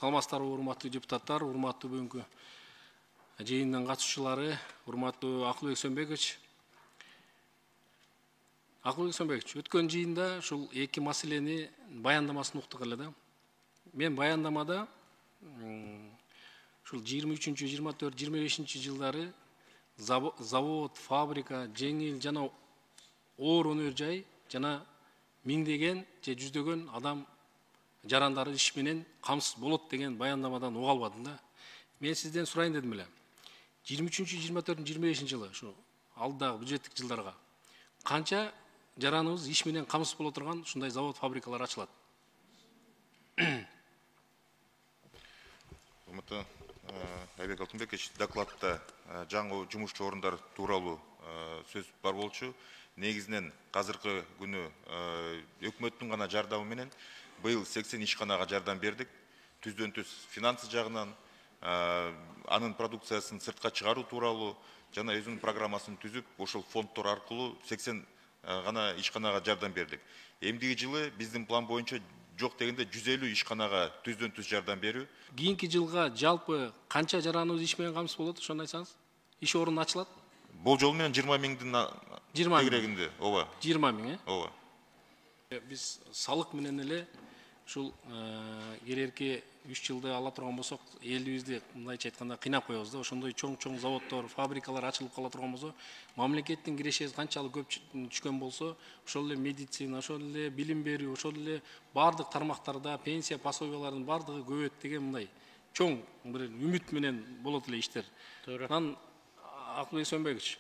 Саламатсыздарбы, урматтуу депутаттар, урматтуу бүгүнкү жыйындын катышуучулары, урматтуу Акылбек Сөнбекович. Акылбек Сөнбекович, өткөн жыйында ушул эки маселени баяндамасын уктук эле да. Мен баяндамада ушул 23, 24, 25 жылдары завод, фабрика, жеңил жана оор өнөр жай жана миңдеген же жүздөгөн адам жарандары иш менен камсыз болот деген баяндамадан уга албадым да. Мен сизден сурайын дедим эле. 23, 24, 25 жылы ушу алдагы бюджеттик жылдарга канча жараныбыз иш менен камсыз боло турган ушундай завод, фабрикалар ачылат? Урматтуу Айбек Алтынбекович, докладта жаңы жумушчу орундар тууралуу сөз бар болчу. Негизинен азыркы күнү өкмөттүн гана жардамы менен быйыл 80 ишканага жардам бердик. Түздөн түз финансы жагынан анын продукциясын сыртка чыгаруу тууралуу жана өзүнүн программасын түзүп, ошол фонддор аркылуу 80 гана ишканага жардам бердик. Эмдиги жылы биздин план боюнча жок дегенде 150 ишканага түздөн түз жардам берүү. Кийинки жылга жалпы канча жараныбыз иш менен камсыз болот, ошону айтсаңыз? Иш орун ачылат? Болжол менен 20 миңдин тегерегинде, ооба. 20 миң, ооба. Биз салык менен эле ушул келерки 3 жылды ала турган болсок, элибизди мындайча айтканда кыйнап коебуз да. Ошондой чоң заводдор, фабрикалар ачылып кала турган болсо, мамлекеттин кирешеси канчалык көп түшкөн болсо, ошол эле медицина, ошол эле билим берүү, ошол эле бардык тармактарда пенсия, пособиялардын бардыгы көбөйөт деген мындай чоң бир үмүт менен болот эле иштер. Анан Акылбек Сөнбекович,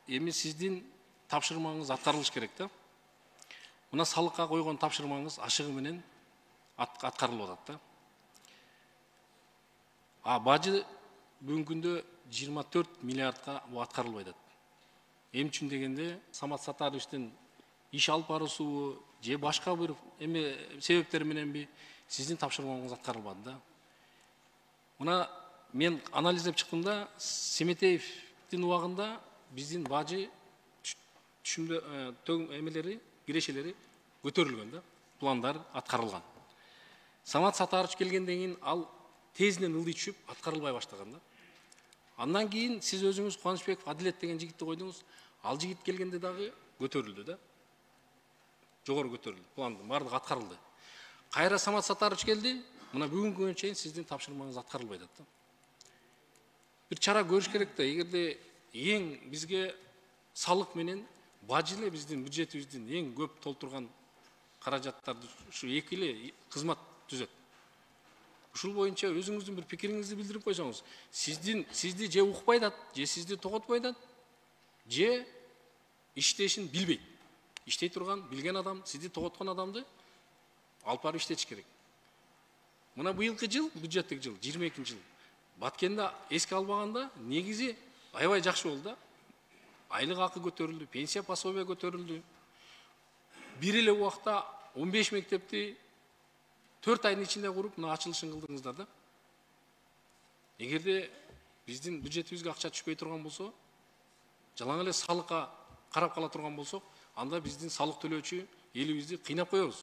эми сиздин тапшырмаңыз аткарылыш керек да. Мына салыкка койгон тапшырмаңыз ашыгы менен аткарылып атат да. Бажы бүгүнкү күндө 24 миллиардка аткарылбай атат. Эмне үчүн дегенде, Самат Сатаровичтин иш алып баруусу же башка бир себептер мененби сиздин тапшырмаңыз аткарылбады да. Мына мен анализдеп чыктым да, Семетеевдин убагында биздин бажы түшүмдө кирешелери көтөрүлгөн да, пландар аткарылган. Самат Сатарович келгенден кийин ал тезинен ылдый түшүп аткарылбай баштаган да. Андан кийин сиз өзүңүз Кубанычбеков Адилет деген жигитти койдуңуз, ал жигит келгенде дагы көтөрүлдү да. Жогору көтөрүлдү, пландын бардыгы аткарылды. Кайра Самат Сатарович келди, мына бүгүнкү күнгө чейин сиздин тапшырмаңыз аткарылбай атат да. Бир чара көрүш керек да, эгерде эң бизге салык менен бажы эле биздин бюджетибиздин эң көп толтурган каражаттарды ушу эки эле кызмат түзөт. Ушул боюнча өзүңүздүн бир пикириңизди билдирип койсоңуз, сизди же укпай атат, же сизди тоготпой атат, же иштешин билбейт. Иштей турган, билген адам, сизди тоготкон адамды алып барып иштетиш керек. Мына быйылкы жыл, бюджеттик жыл, 22 жыл. Баткенде эске албаганда негизи аябай жакшы болду да. Айлык акы көтөрүлдү, пенсия, пособия көтөрүлдү. Бир эле убакта 15 мектепти 4 айдын ичинде куруп, мына ачылышын кылдыңыздар да. Эгерде биздин бюджетибизге акча түшпөй турган болсо, жалаң эле салыкка карап кала турган болсок, анда биздин салык төлөөчү элибизди кыйнап коебуз.